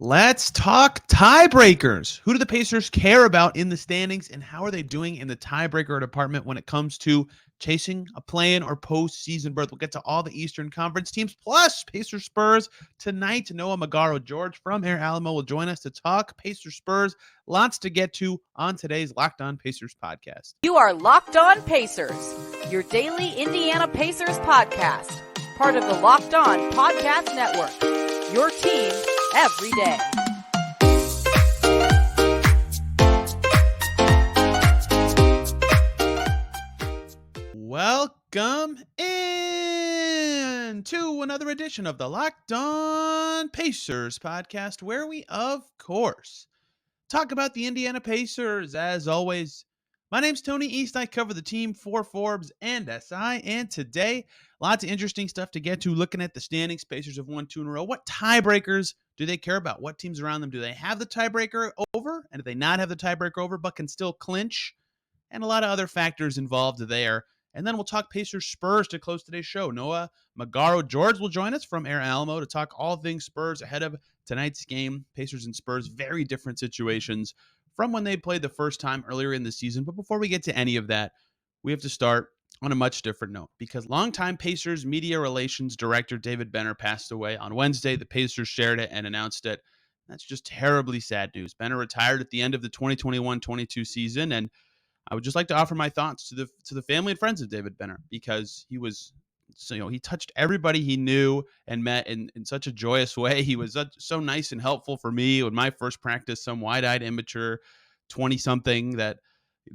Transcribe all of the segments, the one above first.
Let's talk tiebreakers. Who do the Pacers care about in the standings, and how are they doing in the tiebreaker department when it comes to chasing a play-in or postseason berth? We'll get to all the Eastern Conference teams, plus Pacers-Spurs tonight. Noah Magaro-George from AirAlamo will join us to talk Pacers-Spurs. Lots to get to on today's Locked On Pacers podcast. You are Locked On Pacers, your daily Indiana Pacers podcast, part of the Locked On Podcast Network, your team every day. Welcome in to another edition of the Locked On Pacers podcast, where we, of course, talk about the Indiana Pacers. As always, my name's Tony East. I cover the team for Forbes and SI, and today, lots of interesting stuff to get to, looking at the standings. Pacers have won 2 in a row. What tiebreakers do they care about? What teams around them do they have the tiebreaker over? And do they not have the tiebreaker over but can still clinch? And a lot of other factors involved there. And then we'll talk Pacers-Spurs to close today's show. Noah Magaro-George will join us from AirAlamo to talk all things Spurs ahead of tonight's game. Pacers and Spurs, very different situations from when they played the first time earlier in the season. But before we get to any of that, we have to start on a much different note, because longtime Pacers media relations director David Benner passed away on Wednesday. The Pacers shared it and announced it. That's just terribly sad news. Benner retired at the end of the 2021-22 season, and I would just like to offer my thoughts to the family and friends of David Benner, because he was, he touched everybody he knew and met in such a joyous way. He was so nice and helpful for me when my first practice, some wide-eyed, immature 20-something that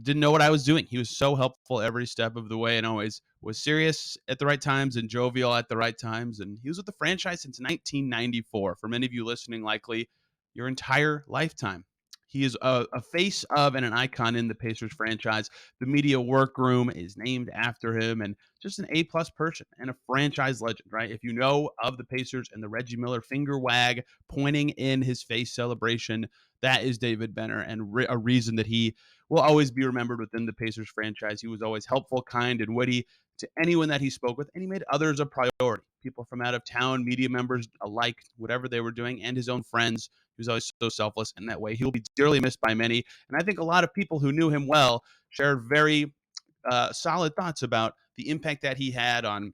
didn't know what I was doing. He was so helpful every step of the way, and always was serious at the right times and jovial at the right times. And he was with the franchise since 1994. For many of you listening, likely your entire lifetime. He is a face of and an icon in the Pacers franchise. The media workroom is named after him, and just an A-plus person and a franchise legend, right? If you know of the Pacers and the Reggie Miller finger wag pointing in his face celebration, that is David Benner, and a reason that he will always be remembered within the Pacers franchise. He was always helpful, kind, and witty to anyone that he spoke with, and he made others a priority. People from out of town, media members alike, whatever they were doing, and his own friends. He was always so selfless in that way. He will be dearly missed by many, and I think a lot of people who knew him well shared very solid thoughts about the impact that he had on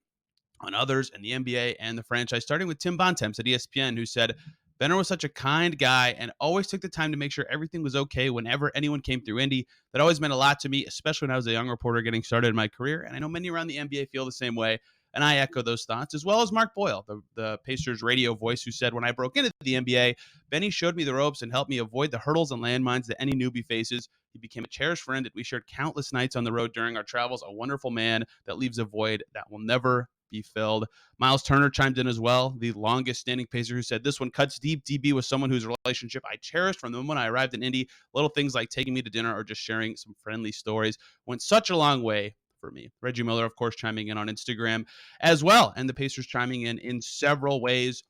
others in the NBA and the franchise, starting with Tim Bontemps at ESPN, who said, Benner was such a kind guy and always took the time to make sure everything was okay whenever anyone came through Indy. That always meant a lot to me, especially when I was a young reporter getting started in my career. And I know many around the NBA feel the same way. And I echo those thoughts, as well as Mark Boyle, the Pacers radio voice, who said, when I broke into the NBA, Benny showed me the ropes and helped me avoid the hurdles and landmines that any newbie faces. He became a cherished friend, and we shared countless nights on the road during our travels. A wonderful man that leaves a void that will never be filled. Miles Turner chimed in as well, the longest standing Pacer, who said, this one cuts deep. DB was someone whose relationship I cherished from the moment I arrived in Indy. Little things like taking me to dinner or just sharing some friendly stories went such a long way for me. Reggie Miller, of course, chiming in on Instagram as well, and the Pacers chiming in several ways.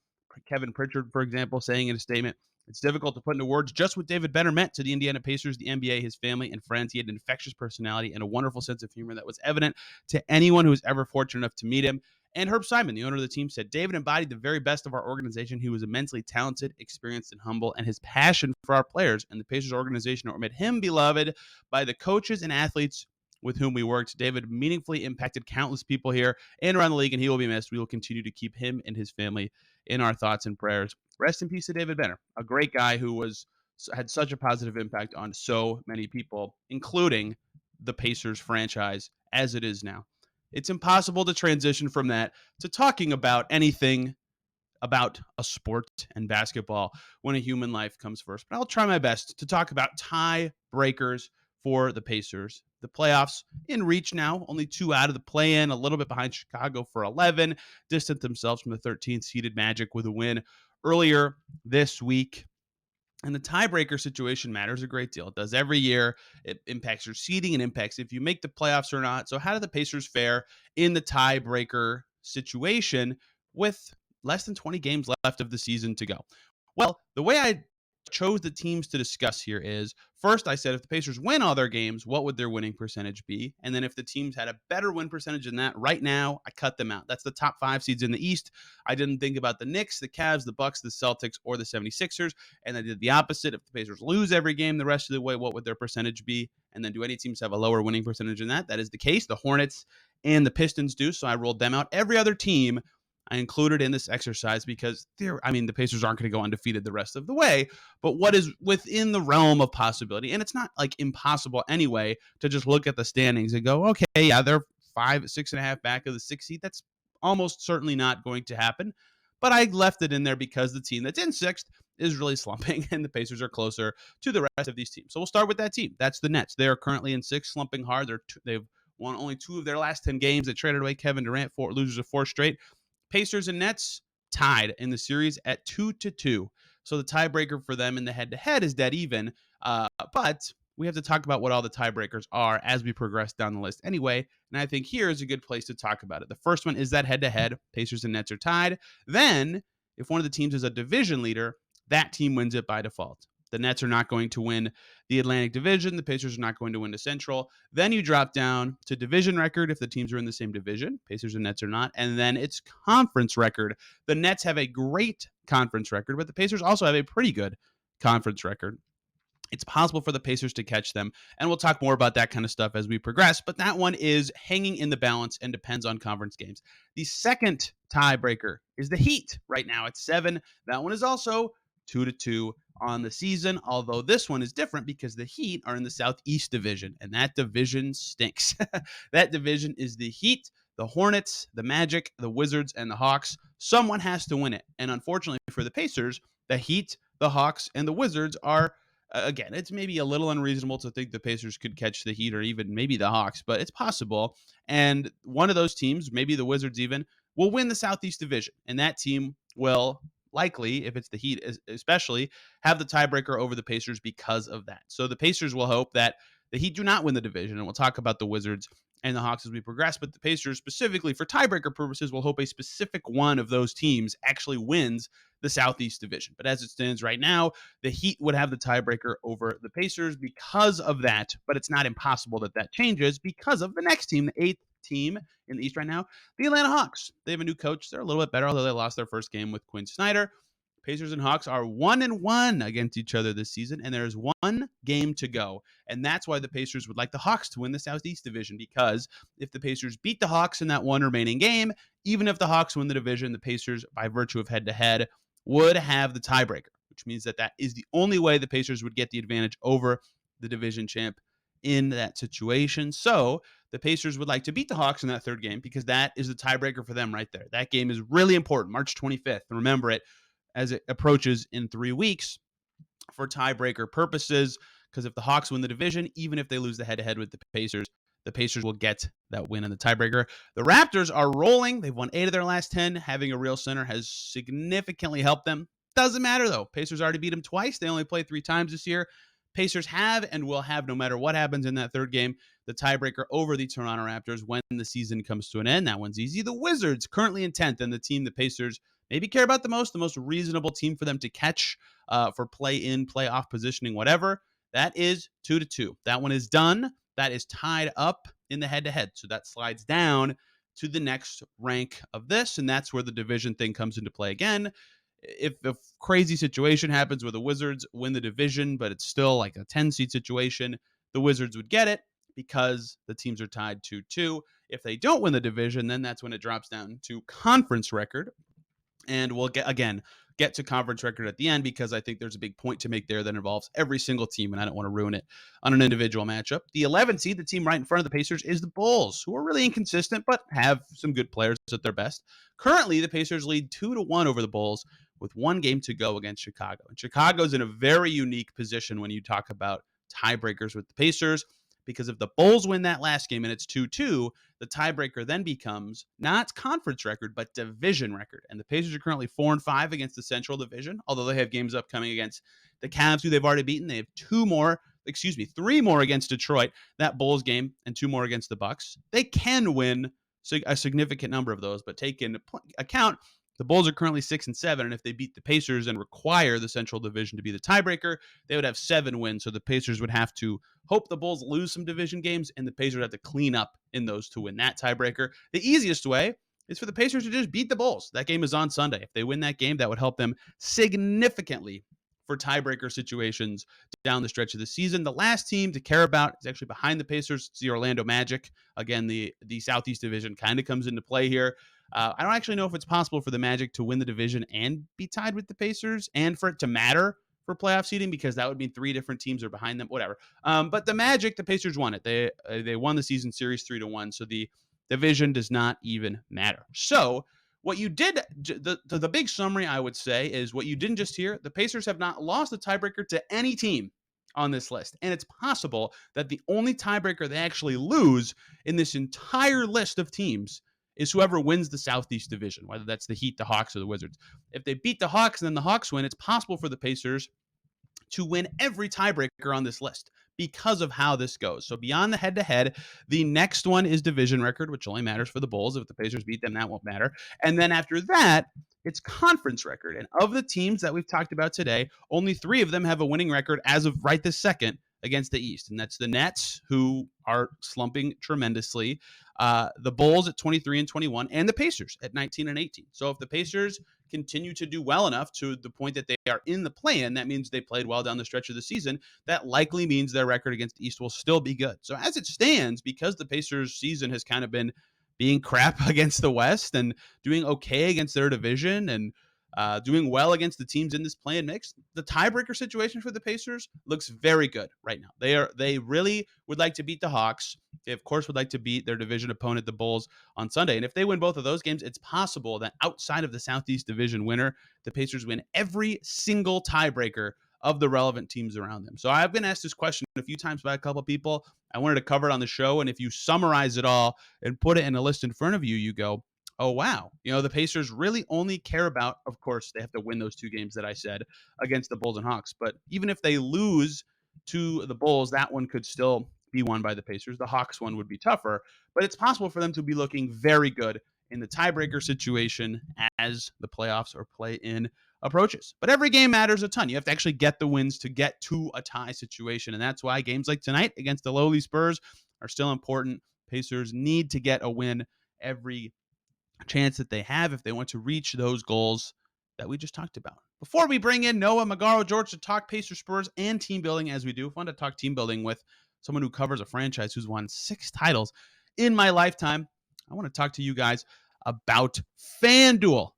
Kevin Pritchard, for example, saying in a statement, it's difficult to put into words just what David Benner meant to the Indiana Pacers, the NBA, his family, and friends. He had an infectious personality and a wonderful sense of humor that was evident to anyone who was ever fortunate enough to meet him. And Herb Simon, the owner of the team, said, David embodied the very best of our organization. He was immensely talented, experienced, and humble, and his passion for our players and the Pacers organization made him beloved by the coaches and athletes with whom we worked. David meaningfully impacted countless people here and around the league, and he will be missed. We will continue to keep him and his family in our thoughts and prayers. Rest in peace to David Benner, a great guy who had such a positive impact on so many people, including the Pacers franchise as it is now. It's impossible to transition from that to talking about anything about a sport and basketball when a human life comes first. But I'll try my best to talk about tiebreakers for the Pacers. The playoffs in reach now, only 2 out of the play-in, a little bit behind Chicago for 11, distant themselves from the 13th seeded Magic with a win earlier this week. And the tiebreaker situation matters a great deal. It does every year. It impacts your seeding and impacts if you make the playoffs or not. So how do the Pacers fare in the tiebreaker situation with less than 20 games left of the season to go? Well, the way I chose the teams to discuss here is, first I said if the Pacers win all their games, what would their winning percentage be? And then if the teams had a better win percentage than that right now, I cut them out. That's the top 5 seeds in the East. I didn't think about the Knicks, the Cavs, the Bucks, the Celtics, or the 76ers. And I did the opposite. If the Pacers lose every game the rest of the way, what would their percentage be? And then do any teams have a lower winning percentage than that? That is the case. The Hornets and the Pistons do. So I rolled them out. Every other team I included in this exercise because the Pacers aren't going to go undefeated the rest of the way, but what is within the realm of possibility, and it's not like impossible anyway to just look at the standings and go, okay, yeah, they're 5, 6.5 back of the 6th seed. That's almost certainly not going to happen. But I left it in there because the team that's in 6th is really slumping, and the Pacers are closer to the rest of these teams. So we'll start with that team. That's the Nets. They are currently in 6th, slumping hard. They've won only 2 of their last 10 games. They traded away Kevin Durant, losers of 4 straight. Pacers and Nets tied in the series at 2-2. So the tiebreaker for them in the head-to-head is dead even. But we have to talk about what all the tiebreakers are as we progress down the list anyway. And I think here is a good place to talk about it. The first one is that head-to-head. Pacers and Nets are tied. Then, if one of the teams is a division leader, that team wins it by default. The Nets are not going to win the Atlantic Division. The Pacers are not going to win the Central. Then you drop down to division record if the teams are in the same division. Pacers and Nets are not. And then it's conference record. The Nets have a great conference record, but the Pacers also have a pretty good conference record. It's possible for the Pacers to catch them, and we'll talk more about that kind of stuff as we progress, but that one is hanging in the balance and depends on conference games. The second tiebreaker is the Heat right now at 7. That one is also 2-2 on the season, although this one is different because the Heat are in the Southeast Division, and that division stinks. That division is the Heat, the Hornets, the Magic, the Wizards, and the Hawks. Someone has to win it, and unfortunately for the Pacers, the Heat, the Hawks, and the Wizards are again, it's maybe a little unreasonable to think the Pacers could catch the Heat or even maybe the Hawks, but it's possible. And one of those teams, maybe the Wizards even, will win the Southeast Division. And that team will likely, if it's the Heat especially, have the tiebreaker over the Pacers because of that. So the Pacers will hope that the Heat do not win the division. And we'll talk about the Wizards and the Hawks as we progress. But the Pacers, specifically for tiebreaker purposes, will hope a specific one of those teams actually wins the Southeast Division. But as it stands right now, the Heat would have the tiebreaker over the Pacers because of that. But it's not impossible that that changes because of the next team, the 8th team in the East right now, the Atlanta Hawks. They have a new coach. They're a little bit better, although they lost their first game with Quinn Snyder. Pacers and Hawks are 1-1 against each other this season, and there's one game to go. And that's why the Pacers would like the Hawks to win the Southeast Division, because if the Pacers beat the Hawks in that one remaining game, even if the Hawks win the division, the Pacers, by virtue of head-to-head, would have the tiebreaker, which means that that is the only way the Pacers would get the advantage over the division champ in that situation. So the Pacers would like to beat the Hawks in that third game because that is the tiebreaker for them right there. That game is really important, March 25th. Remember it as it approaches in 3 weeks for tiebreaker purposes, because if the Hawks win the division, even if they lose the head-to-head with the Pacers will get that win in the tiebreaker. The Raptors are rolling. They've won 8 of their last 10. Having a real center has significantly helped them. Doesn't matter, though. Pacers already beat them twice. They only played 3 times this year. Pacers have and will have, no matter what happens in that third game, the tiebreaker over the Toronto Raptors when the season comes to an end. That one's easy. The Wizards, currently in 10th, and the team the Pacers maybe care about the most reasonable team for them to catch for play-in, playoff positioning, whatever. That is 2-2. That one is done. That is tied up in the head-to-head. So that slides down to the next rank of this, and that's where the division thing comes into play again. If a crazy situation happens where the Wizards win the division, but it's still like a 10-seed situation, the Wizards would get it because the teams are tied 2-2. If they don't win the division, then that's when it drops down to conference record. And we'll get to conference record at the end, because I think there's a big point to make there that involves every single team, and I don't want to ruin it on an individual matchup. The 11th seed, the team right in front of the Pacers, is the Bulls, who are really inconsistent but have some good players at their best. Currently, the Pacers lead 2-1 over the Bulls with 1 game to go against Chicago. And Chicago's in a very unique position when you talk about tiebreakers with the Pacers, because if the Bulls win that last game and it's 2-2, the tiebreaker then becomes not conference record, but division record. And the Pacers are currently 4-5 against the Central Division, although they have games upcoming against the Cavs, who they've already beaten. They have 3 more against Detroit, that Bulls game, and 2 more against the Bucks. They can win a significant number of those, but take into account The Bulls are currently 6-7, and if they beat the Pacers and require the Central Division to be the tiebreaker, they would have 7 wins. So the Pacers would have to hope the Bulls lose some division games, and the Pacers would have to clean up in those to win that tiebreaker. The easiest way is for the Pacers to just beat the Bulls. That game is on Sunday. If they win that game, that would help them significantly for tiebreaker situations down the stretch of the season. The last team to care about is actually behind the Pacers. It's the Orlando Magic. Again, the Southeast Division kind of comes into play here. I don't actually know if it's possible for the Magic to win the division and be tied with the Pacers and for it to matter for playoff seeding, because that would mean 3 different teams are behind them, whatever. But the Magic, the Pacers won it. They won the season series 3-1. So the division does not even matter. So what you did, the big summary, I would say, is what you didn't just hear. The Pacers have not lost a tiebreaker to any team on this list. And it's possible that the only tiebreaker they actually lose in this entire list of teams is whoever wins the Southeast Division, whether that's the Heat, the Hawks, or the Wizards. If they beat the Hawks and then the Hawks win, it's possible for the Pacers to win every tiebreaker on this list because of how this goes. So beyond the head-to-head, the next one is division record, which only matters for the Bulls. If the Pacers beat them, that won't matter. And then after that, it's conference record. And of the teams that we've talked about today, only 3 of them have a winning record as of right this second against the East. And that's the Nets, who are slumping tremendously, the Bulls at 23-21, and the Pacers at 19-18. So if the Pacers continue to do well enough to the point that they are in the play-in, that means they played well down the stretch of the season. That likely means their record against the East will still be good. So as it stands, because the Pacers season has kind of been being crap against the West and doing okay against their division and doing well against the teams in this play-in mix, the tiebreaker situation for the Pacers looks very good right now. They really would like to beat the Hawks. They, of course, would like to beat their division opponent, the Bulls, on Sunday. And if they win both of those games, it's possible that outside of the Southeast Division winner, the Pacers win every single tiebreaker of the relevant teams around them. So I've been asked this question a few times by a couple of people. I wanted to cover it on the show. And if you summarize it all and put it in a list in front of you, you go, oh, wow. The Pacers really only care about, of course, they have to win those 2 games that I said against the Bulls and Hawks. But even if they lose to the Bulls, that one could still be won by the Pacers. The Hawks one would be tougher, but it's possible for them to be looking very good in the tiebreaker situation as the playoffs or play-in approaches. But every game matters a ton. You have to actually get the wins to get to a tie situation, and that's why games like tonight against the lowly Spurs are still important. Pacers need to get a win every chance that they have if they want to reach those goals that we just talked about. Before we bring in Noah Magaro-George to talk Pacers-Spurs and team building, as we do, fun to talk team building with someone who covers a franchise who's won 6 titles in my lifetime, I want to talk to you guys about FanDuel.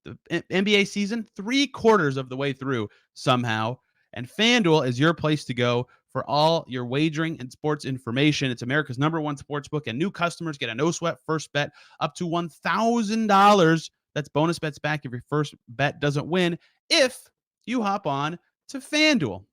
The NBA season, 3/4 of the way through somehow, and FanDuel is your place to go for all your wagering and sports information. It's America's #1 sports book, and new customers get a no-sweat first bet up to $1,000. That's bonus bets back if your first bet doesn't win if you hop on to FanDuel.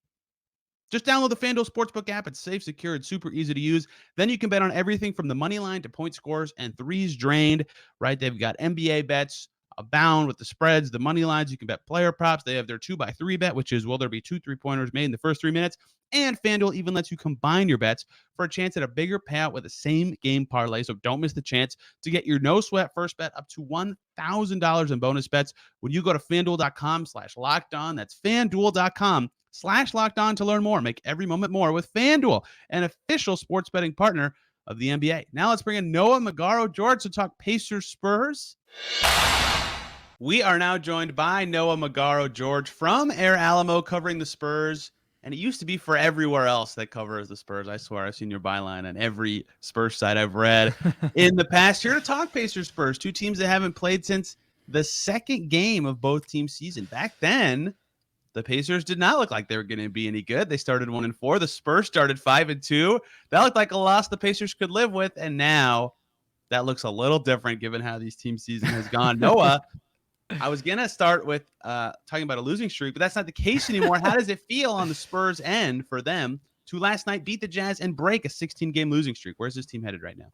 Just download the FanDuel Sportsbook app. It's safe, secure, and super easy to use. Then you can bet on everything from the money line to point scores and threes drained, right? They've got NBA bets abound with the spreads, the money lines. You can bet player props. They have their 2x3 bet, which is, will there be 2 3-pointers made in the first 3 minutes? And FanDuel even lets you combine your bets for a chance at a bigger payout with a same game parlay. So don't miss the chance to get your no sweat first bet up to $1,000 in bonus bets when you go to FanDuel.com/lockedon. That's FanDuel.com/lockedon to learn more. Make every moment more with FanDuel, an official sports betting partner of the NBA. Now let's bring in Noah Magaro-George to talk Pacers-Spurs. We are now joined by Noah Magaro-George from AirAlamo, covering the Spurs. And it used to be for everywhere else that covers the Spurs. I swear I've seen your byline on every Spurs site I've read in the past. Here to talk Pacers-Spurs, 2 teams that haven't played since the second game of both teams' season. Back then, the Pacers did not look like they were going to be any good. They started 1-4. The Spurs started 5-2. That looked like a loss the Pacers could live with. And now that looks a little different given how these teams' season has gone. Noah, I was going to start with talking about a losing streak, but that's not the case anymore. How does it feel on the Spurs end for them to last night beat the Jazz and break a 16-game losing streak? Where's this team headed right now?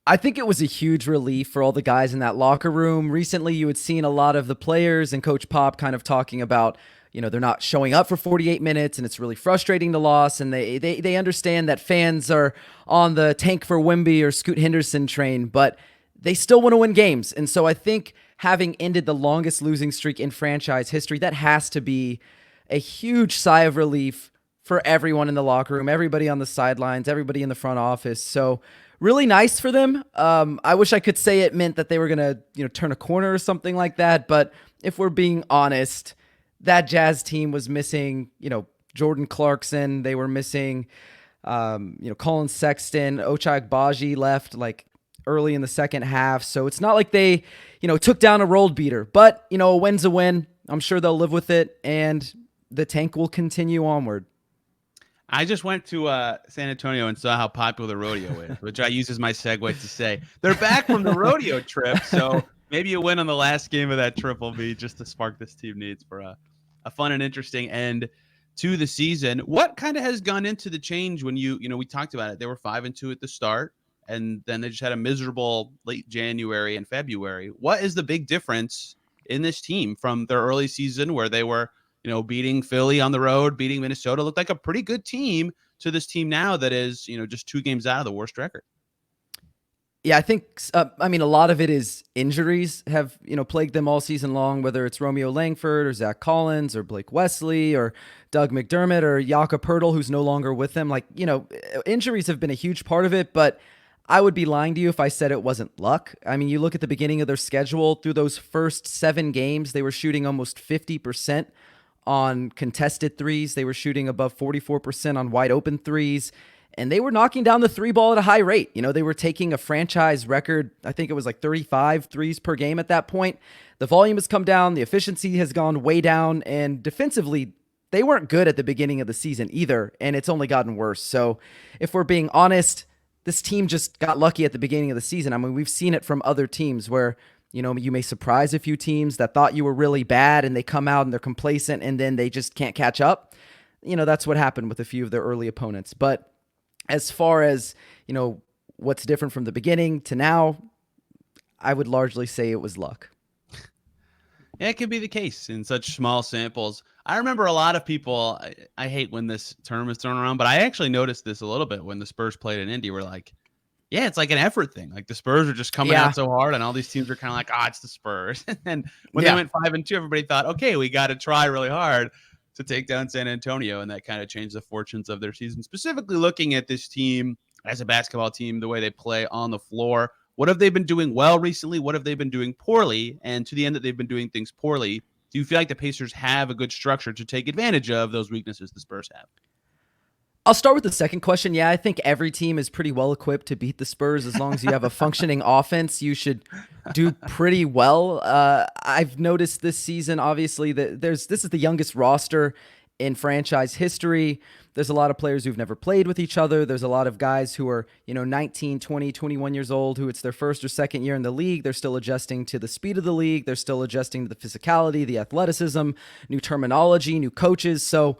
I think it was a huge relief for all the guys in that locker room. Recently, you had seen a lot of the players and Coach Pop kind of talking about, they're not showing up for 48 minutes and it's really frustrating the loss. And they understand that fans are on the tank for Wemby or Scoot Henderson train, but they still want to win games. And so I think having ended the longest losing streak in franchise history, that has to be a huge sigh of relief for everyone in the locker room, everybody on the sidelines, everybody in the front office. So really nice for them. I wish I could say it meant that they were going to, turn a corner or something like that. But if we're being honest, that Jazz team was missing, Jordan Clarkson. They were missing, Colin Sexton. Ochai Agbaji left like early in the second half. So it's not like they, took down a rolled beater. But, a win's a win. I'm sure they'll live with it. And the tank will continue onward. I just went to San Antonio and saw how popular the rodeo is, which I use as my segue to say they're back from the rodeo trip. So maybe a win on the last game of that trip will be just the spark this team needs for a fun and interesting end to the season. What kind of has gone into the change when we talked about it? They were 5-2 at the start, and then they just had a miserable late January and February. What is the big difference in this team from their early season where they were beating Philly on the road, beating Minnesota, looked like a pretty good team, to this team now that is, just 2 games out of the worst record? Yeah, I think, a lot of it is injuries have, plagued them all season long, whether it's Romeo Langford or Zach Collins or Blake Wesley or Doug McDermott or Jakob Poeltl, who's no longer with them. Injuries have been a huge part of it, but I would be lying to you if I said it wasn't luck. You look at the beginning of their schedule, through those first 7 games, they were shooting almost 50% on contested threes. They were shooting above 44% on wide open threes, and they were knocking down the 3 ball at a high rate. They were taking a franchise record, I think it was like 35 threes per game at that point. The volume has come down, the efficiency has gone way down, and defensively, they weren't good at the beginning of the season either, and it's only gotten worse. So if we're being honest, this team just got lucky at the beginning of the season. We've seen it from other teams where you may surprise a few teams that thought you were really bad and they come out and they're complacent and then they just can't catch up. That's what happened with a few of their early opponents. But as far as, what's different from the beginning to now, I would largely say it was luck. Yeah, it could be the case in such small samples. I remember a lot of people, I hate when this term is thrown around, but I actually noticed this a little bit when the Spurs played in Indy. We're like, yeah, it's like an effort thing. Like the Spurs are just coming out so hard, and all these teams are kind of like, it's the Spurs. And then when they went 5-2, everybody thought, okay, we got to try really hard to take down San Antonio, and that kind of changed the fortunes of their season. Specifically looking at this team as a basketball team, the way they play on the floor, what have they been doing well recently? What have they been doing poorly? And to the end that they've been doing things poorly, do you feel like the Pacers have a good structure to take advantage of those weaknesses the Spurs have? I'll start with the second question. Yeah, I think every team is pretty well equipped to beat the Spurs. As long as you have a functioning offense, you should do pretty well. I've noticed this season, obviously, that this is the youngest roster in franchise history. There's a lot of players who've never played with each other. There's a lot of guys who are, 19, 20, 21 years old, who it's their first or second year in the league. They're still adjusting to the speed of the league. They're still adjusting to the physicality, the athleticism, new terminology, new coaches. So,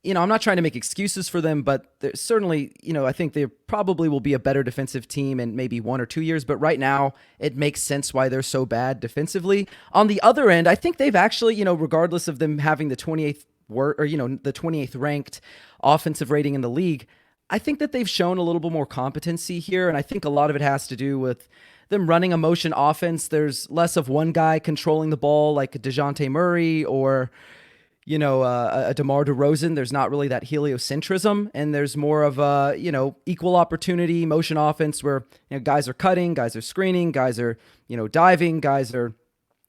I'm not trying to make excuses for them, but certainly, I think they probably will be a better defensive team in maybe 1 or 2 years. But right now, it makes sense why they're so bad defensively. On the other end, I think they've actually, regardless of them having the 28th the 28th ranked offensive rating in the league, I think that they've shown a little bit more competency here. And I think a lot of it has to do with them running a motion offense. There's less of one guy controlling the ball like a DeJounte Murray or a DeMar DeRozan. There's not really that heliocentrism, and there's more of a, equal opportunity motion offense where, guys are cutting, guys are screening, guys are, diving, guys are,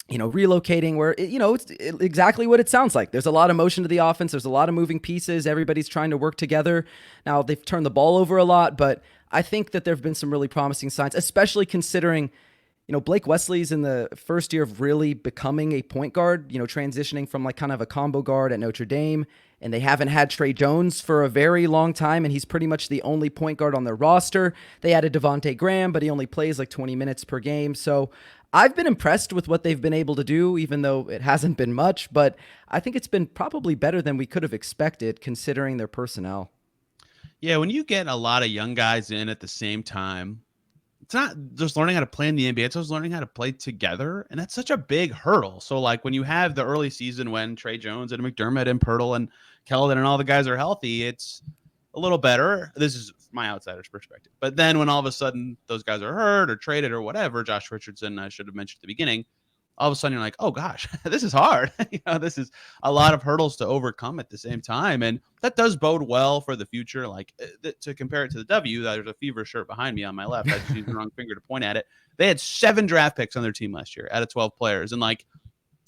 relocating, where, it's exactly what it sounds like. There's a lot of motion to the offense. There's a lot of moving pieces. Everybody's trying to work together. Now, they've turned the ball over a lot, but I think that there have been some really promising signs, especially considering Blake Wesley's in the first year of really becoming a point guard, transitioning from like kind of a combo guard at Notre Dame, and they haven't had Trey Jones for a very long time, and he's pretty much the only point guard on their roster. They added Devontae Graham, but he only plays like 20 minutes per game. So I've been impressed with what they've been able to do, even though it hasn't been much, but I think it's been probably better than we could have expected considering their personnel. Yeah, when you get a lot of young guys in at the same time, it's not just learning how to play in the NBA, it's just learning how to play together. And that's such a big hurdle. So like when you have the early season when Trey Jones and McDermott and Poeltl and Keldon and all the guys are healthy, it's a little better. This is my outsider's perspective. But then when all of a sudden those guys are hurt or traded or whatever, Josh Richardson, I should have mentioned at the beginning, all of a sudden you're like, oh gosh, this is hard. This is a lot of hurdles to overcome at the same time. And that does bode well for the future. Like to compare it to the W, there's a Fever shirt behind me on my left. I just used the wrong finger to point at it. They had 7 draft picks on their team last year out of 12 players. And like,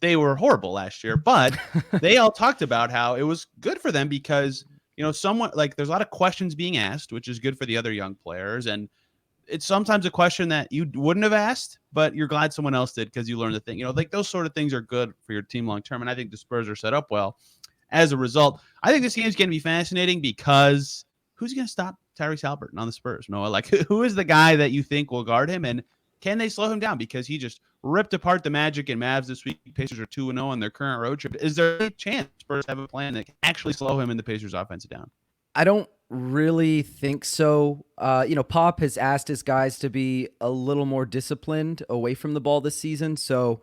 they were horrible last year, but they all talked about how it was good for them because, someone like there's a lot of questions being asked, which is good for the other young players. And it's sometimes a question that you wouldn't have asked, but you're glad someone else did because you learned the thing. Like those sort of things are good for your team long term. And I think the Spurs are set up well as a result. I think this game is going to be fascinating because who's going to stop Tyrese Haliburton on the Spurs? Noah, like who is the guy that you think will guard him? And can they slow him down? Because he just ripped apart the Magic and Mavs this week. Pacers are 2-0 on their current road trip. Is there a chance Spurs have a plan that can actually slow him and the Pacers offense down? I don't really think so. Pop has asked his guys to be a little more disciplined away from the ball this season. So,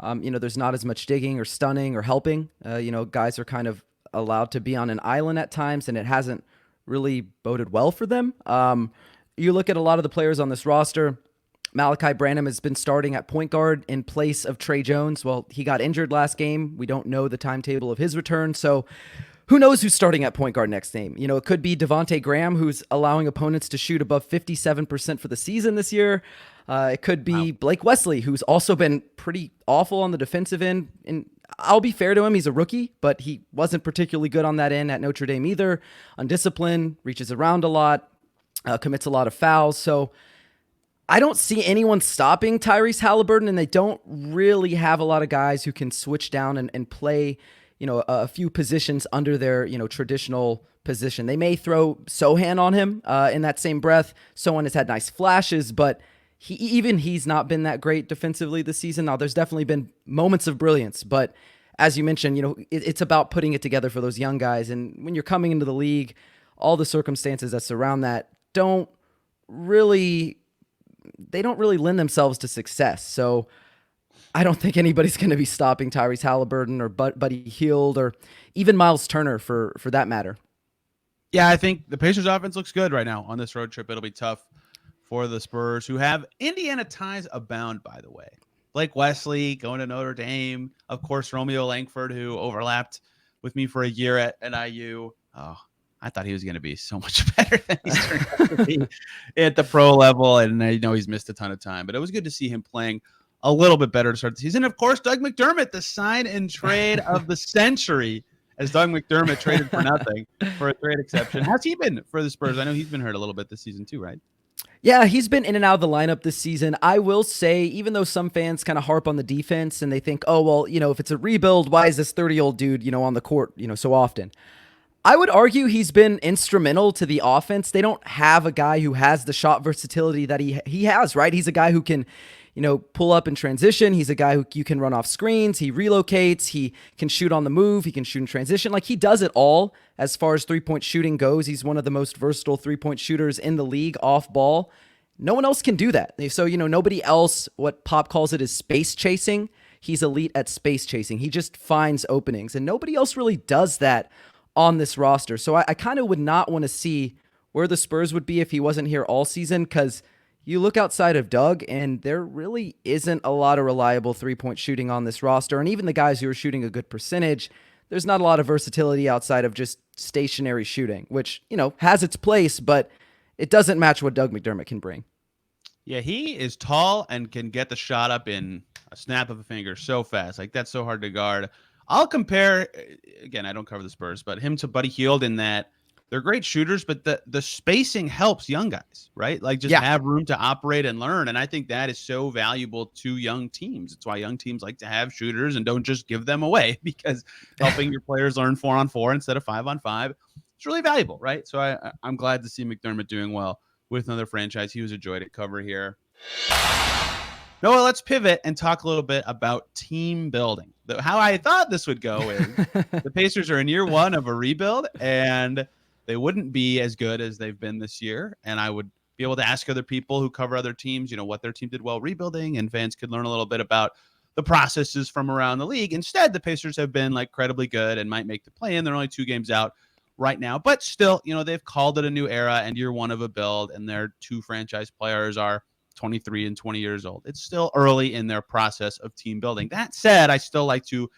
there's not as much digging or stunning or helping. Guys are kind of allowed to be on an island at times, and it hasn't really boded well for them. You look at a lot of the players on this roster. Malachi Branham has been starting at point guard in place of Trey Jones. Well, he got injured last game. We don't know the timetable of his return. So who knows who's starting at point guard next game? It could be Devontae Graham, who's allowing opponents to shoot above 57% for the season this year. It could be Blake Wesley, who's also been pretty awful on the defensive end. And I'll be fair to him. He's a rookie, but he wasn't particularly good on that end at Notre Dame either. Undisciplined, reaches around a lot, commits a lot of fouls. So I don't see anyone stopping Tyrese Haliburton, and they don't really have a lot of guys who can switch down and play, a few positions under their, traditional position. They may throw Sohan on him in that same breath. Sohan has had nice flashes, but he's not been that great defensively this season. Now, there's definitely been moments of brilliance, but as you mentioned, it's about putting it together for those young guys. And when you're coming into the league, all the circumstances that surround that don't really lend themselves to success. So I don't think anybody's going to be stopping Tyrese Haliburton or Buddy Hield or even Miles Turner for that matter. Yeah, I think the Pacers offense looks good right now on this road trip. It'll be tough for the Spurs, who have Indiana ties abound, by the way. Blake Wesley going to Notre Dame. Of course, Romeo Langford, who overlapped with me for a year at NIU. Oh, I thought he was going to be so much better than he's turned out to be at the pro level. And I know he's missed a ton of time, but it was good to see him playing a little bit better to start the season. Of course, Doug McDermott, the sign and trade of the century, as Doug McDermott traded for nothing for a trade exception. How's he been for the Spurs? I know he's been hurt a little bit this season too, right? Yeah, he's been in and out of the lineup this season. I will say, even though some fans kind of harp on the defense and they think, oh, well, if it's a rebuild, why is this 30-year-old dude, on the court, so often? I would argue he's been instrumental to the offense. They don't have a guy who has the shot versatility that he has, right? He's a guy who can, pull up in transition. He's a guy who you can run off screens. He relocates. He can shoot on the move. He can shoot in transition. Like, he does it all as far as three-point shooting goes. He's one of the most versatile three-point shooters in the league off ball. No one else can do that. So, nobody else, what Pop calls it, is space chasing. He's elite at space chasing. He just finds openings, and nobody else really does that on this roster. So I kind of would not want to see where the Spurs would be if he wasn't here all season, because you look outside of Doug and there really isn't a lot of reliable three-point shooting on this roster. And even the guys who are shooting a good percentage, there's not a lot of versatility outside of just stationary shooting, which, has its place, but it doesn't match what Doug McDermott can bring. Yeah, he is tall and can get the shot up in a snap of a finger so fast. Like, that's so hard to guard. I'll compare, again, I don't cover the Spurs, but him to Buddy Hield in that they're great shooters, but the spacing helps young guys, right? Like, just have room to operate and learn. And I think that is so valuable to young teams. It's why young teams like to have shooters and don't just give them away, because helping your players learn 4-on-4 instead of 5-on-5, it's really valuable, right? So I'm glad to see McDermott doing well with another franchise. He was a joy to cover here. Noah, let's pivot and talk a little bit about team building. How I thought this would go is the Pacers are in year one of a rebuild, and they wouldn't be as good as they've been this year. And I would be able to ask other people who cover other teams, what their team did well rebuilding, and fans could learn a little bit about the processes from around the league. Instead, the Pacers have been incredibly good and might make the play-in. They're only 2 games out right now, but still, they've called it a new era and year one of a build, and their 2 franchise players are 23 and 20 years old. It's still early in their process of team building. That said, I still like to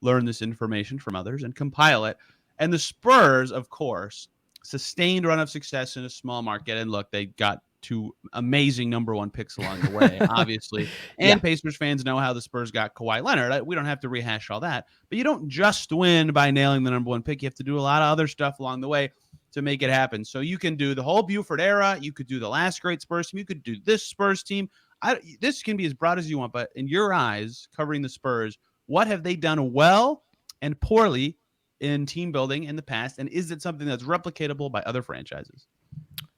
learn this information from others and compile it. And the Spurs, of course, sustained run of success in a small market. And look, they got two amazing number one picks along the way, obviously. Yeah. And Pacers fans know how the Spurs got Kawhi Leonard. We don't have to rehash all that. But you don't just win by nailing the number one pick. You have to do a lot of other stuff along the way to make it happen. So you can do the whole Buford era. You could do the last great Spurs team. You could do this Spurs team. This can be as broad as you want, but in your eyes, covering the Spurs, what have they done well and poorly in team building in the past? And is it something that's replicatable by other franchises?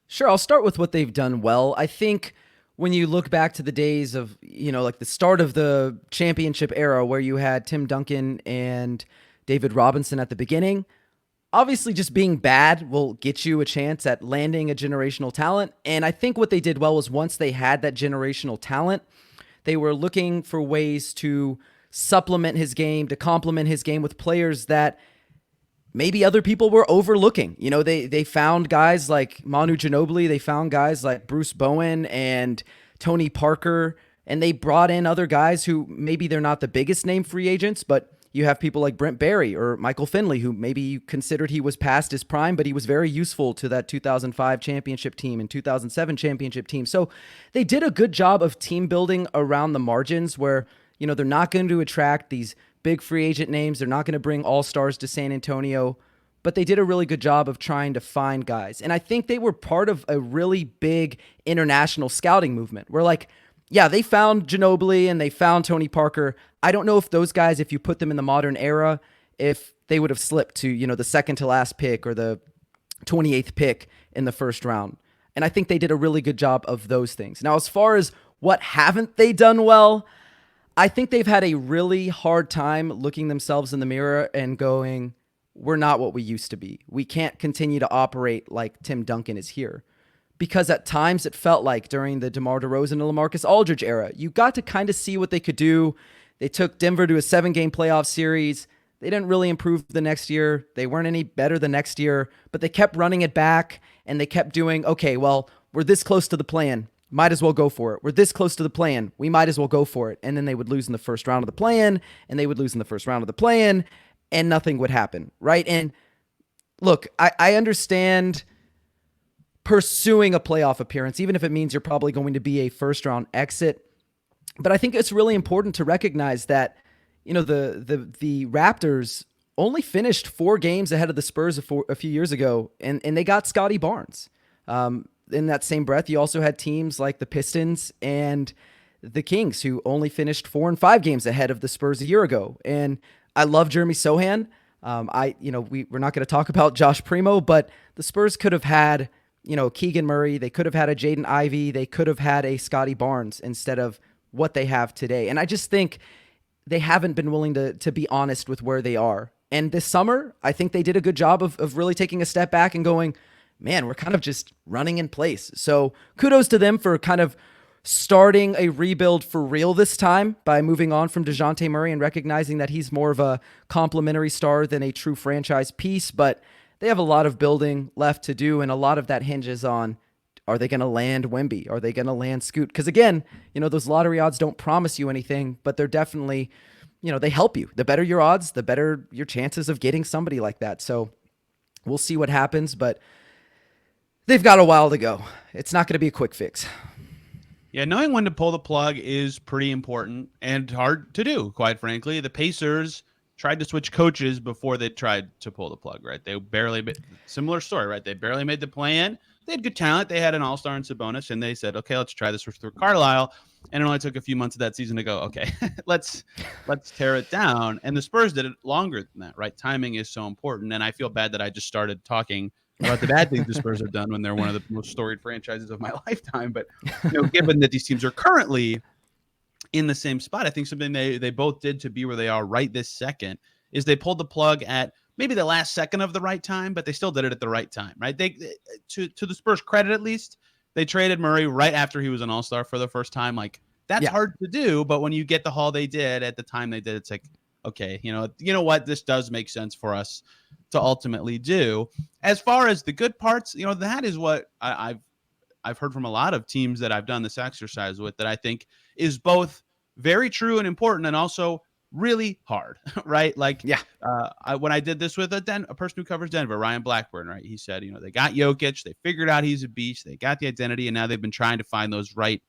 Sure, I'll start with what they've done well. I think when you look back to the days of, like the start of the championship era where you had Tim Duncan and David Robinson at the beginning, obviously just being bad will get you a chance at landing a generational talent. And I think what they did well was once they had that generational talent, they were looking for ways to supplement his game, to complement his game with players that maybe other people were overlooking. They found guys like Manu Ginobili, they found guys like Bruce Bowen and Tony Parker, and they brought in other guys who maybe they're not the biggest name free agents, but you have people like Brent Barry or Michael Finley, who maybe you considered he was past his prime, but he was very useful to that 2005 championship team and 2007 championship team. So they did a good job of team building around the margins where, they're not going to attract these big free agent names. They're not going to bring all-stars to San Antonio, but they did a really good job of trying to find guys. And I think they were part of a really big international scouting movement where they found Ginobili and they found Tony Parker. I don't know if those guys, if you put them in the modern era, if they would have slipped to, the second to last pick or the 28th pick in the first round. And I think they did a really good job of those things. Now, as far as what haven't they done well, I think they've had a really hard time looking themselves in the mirror and going, we're not what we used to be. We can't continue to operate like Tim Duncan is here. Because at times it felt like during the DeMar DeRozan and LaMarcus Aldridge era, you got to kind of see what they could do. They took Denver to a 7-game playoff series. They didn't really improve the next year. They weren't any better the next year, but they kept running it back and they kept doing, okay, well, we're this close to the plan. Might as well go for it. We're this close to the plan. We might as well go for it. And then they would lose in the first round of the play-in, and they would lose in the first round of the play-in, and nothing would happen, right? And look, I understand pursuing a playoff appearance, even if it means you're probably going to be a first-round exit. But I think it's really important to recognize that, the Raptors only finished 4 games ahead of the Spurs a few years ago, and they got Scotty Barnes. In that same breath, you also had teams like the Pistons and the Kings who only finished 4 and 5 games ahead of the Spurs a year ago. And I love Jeremy Sohan. We're not going to talk about Josh Primo, but the Spurs could have had, Keegan Murray. They could have had a Jaden Ivey. They could have had a Scotty Barnes instead of what they have today. And I just think they haven't been willing to be honest with where they are. And this summer, I think they did a good job of really taking a step back and going, man, we're kind of just running in place. So kudos to them for kind of starting a rebuild for real this time by moving on from DeJounte Murray and recognizing that he's more of a complimentary star than a true franchise piece. But they have a lot of building left to do, and a lot of that hinges on, are they going to land Wemby? Are they going to land Scoot? Because again, those lottery odds don't promise you anything, but they're definitely, they help you. The better your odds, the better your chances of getting somebody like that. So we'll see what happens, but they've got a while to go. It's not going to be a quick fix. Yeah, knowing when to pull the plug is pretty important and hard to do, quite frankly. The Pacers tried to switch coaches before they tried to pull the plug, right? They barely similar story, right? They barely made the plan. They had good talent. They had an all-star in Sabonis, and they said, okay, let's try this through Carlisle. And it only took a few months of that season to go, okay, let's tear it down. And the Spurs did it longer than that, right? Timing is so important. And I feel bad that I just started talking about the bad things the Spurs have done when they're one of the most storied franchises of my lifetime. But given that these teams are currently in the same spot, I think something they both did to be where they are right this second is they pulled the plug at maybe the last second of the right time, but they still did it at the right time, right? They to the Spurs' credit, at least, they traded Murray right after he was an all-star for the first time. Like, that's hard to do, but when you get the haul they did at the time they did, it's like, okay, you know what? This does make sense for us to ultimately do. As far as the good parts, that is what I've I've heard from a lot of teams that I've done this exercise with that I think is both very true and important, and also really hard, right? Like, Yeah. when I did this with a person who covers Denver, Ryan Blackburn, right? He said, they got Jokic, they figured out he's a beast, they got the identity, and now they've been trying to find those right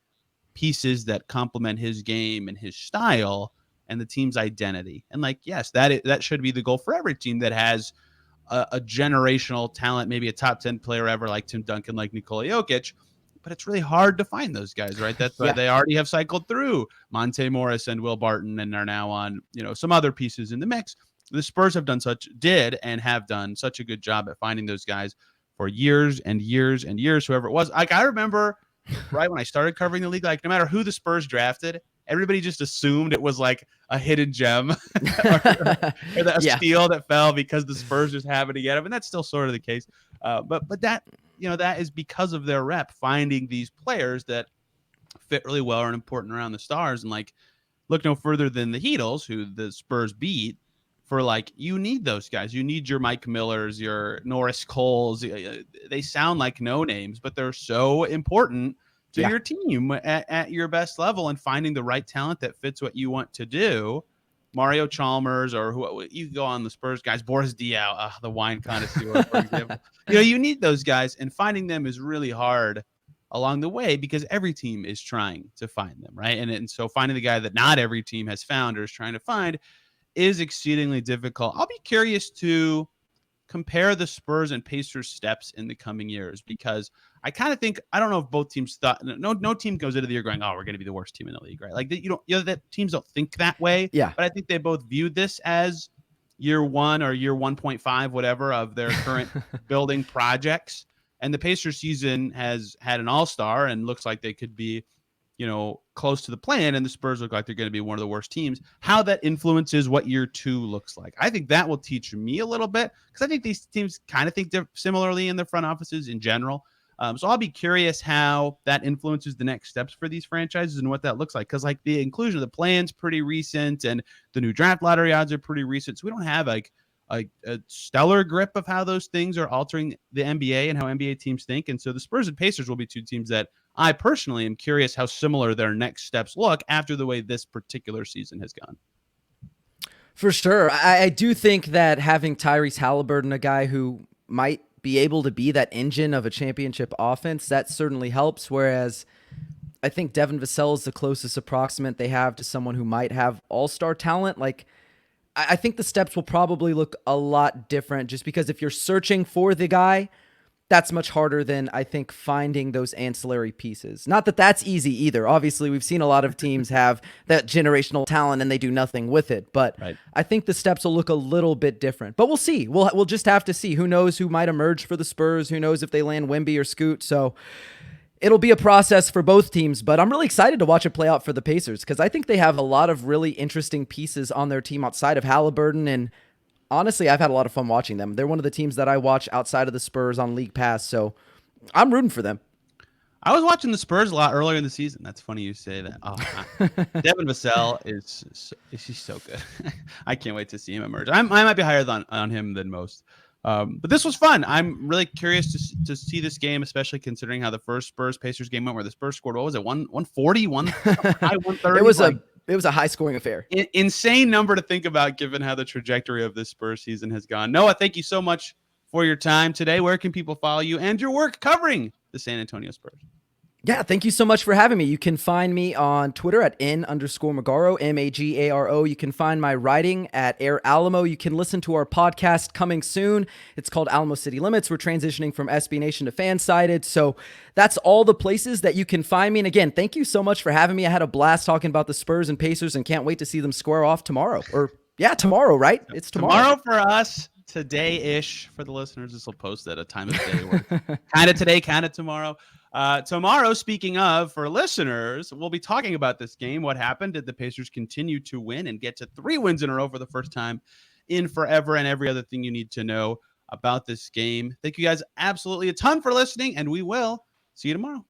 pieces that complement his game and his style and the team's identity. And like, yes, that should be the goal for every team that has a generational talent, maybe a top 10 player ever like Tim Duncan, like Nikola Jokic. But it's really hard to find those guys, right? That's why they already have cycled through Monte Morris and Will Barton and are now on, some other pieces in the mix. The Spurs have done such a good job at finding those guys for years and years and years, whoever it was. Like, I remember right when I started covering the league, like no matter who the Spurs drafted, everybody just assumed it was like a hidden gem or a steal that fell because the Spurs just happened to get him. And that's still sort of the case. But that, that is because of their rep, finding these players that fit really well and important around the stars. And like, look no further than the Heatles, who the Spurs beat, for like, you need those guys. You need your Mike Millers, your Norris Coles. They sound like no names, but they're so important to your team at your best level, and finding the right talent that fits what you want to do. Mario Chalmers, or who you go on the Spurs guys, Boris Diaw, the wine connoisseur, for example. You need those guys, and finding them is really hard along the way because every team is trying to find them, right? And so finding the guy that not every team has found or is trying to find is exceedingly difficult. I'll be curious to compare the Spurs and Pacers steps in the coming years, because I kind of think, I don't know if both teams thought, no team goes into the year going, oh, we're going to be the worst team in the league, right? Like, that teams don't think that way. Yeah. But I think they both viewed this as year 1 or year 1.5, whatever, of their current building projects. And the Pacers season has had an all-star and looks like they could be, close to the plan, and the Spurs look like they're going to be one of the worst teams. How that influences what year 2 looks like, I think that will teach me a little bit, because I think these teams kind of think similarly in their front offices in general. So I'll be curious how that influences the next steps for these franchises and what that looks like, because like the inclusion of the plan's pretty recent, and the new draft lottery odds are pretty recent, so we don't have like a stellar grip of how those things are altering the NBA and how NBA teams think. And so the Spurs and Pacers will be two teams that I personally am curious how similar their next steps look after the way this particular season has gone. For sure. I do think that having Tyrese Halliburton, a guy who might be able to be that engine of a championship offense, that certainly helps. Whereas I think Devin Vassell is the closest approximate they have to someone who might have all-star talent. Like, I think the steps will probably look a lot different, just because if you're searching for the guy, that's much harder than, I think, finding those ancillary pieces. Not that that's easy either. Obviously, we've seen a lot of teams have that generational talent and they do nothing with it. But right. I think the steps will look a little bit different. But we'll see. We'll just have to see. Who knows who might emerge for the Spurs? Who knows if they land Wemby or Scoot? So it'll be a process for both teams, but I'm really excited to watch it play out for the Pacers, because I think they have a lot of really interesting pieces on their team outside of Halliburton, and honestly, I've had a lot of fun watching them. They're one of the teams that I watch outside of the Spurs on League Pass, so I'm rooting for them. I was watching the Spurs a lot earlier in the season. That's funny you say that. Oh, Devin Vassell he's so good. I can't wait to see him emerge. I might be higher on him than most. But this was fun. I'm really curious to see this game, especially considering how the first Spurs-Pacers game went, where the Spurs scored, what was it, 140, high 130? It was a high-scoring affair. Insane number to think about, given how the trajectory of this Spurs season has gone. Noah, thank you so much for your time today. Where can people follow you and your work covering the San Antonio Spurs? Yeah, thank you so much for having me. You can find me on Twitter at @n_Magaro, Magaro. You can find my writing at AirAlamo. You can listen to our podcast coming soon. It's called Alamo City Limits. We're transitioning from SB Nation to Fansided. So that's all the places that you can find me. And again, thank you so much for having me. I had a blast talking about the Spurs and Pacers, and can't wait to see them square off tomorrow. Tomorrow, right? It's tomorrow. Tomorrow for us. Today-ish for the listeners. This will post at a time of day where kind of today, kind of tomorrow. Tomorrow, speaking of, for listeners, we'll be talking about this game. What happened? Did the Pacers continue to win and get to 3 wins in a row for the first time in forever, and every other thing you need to know about this game? Thank you guys absolutely a ton for listening, and we will see you tomorrow.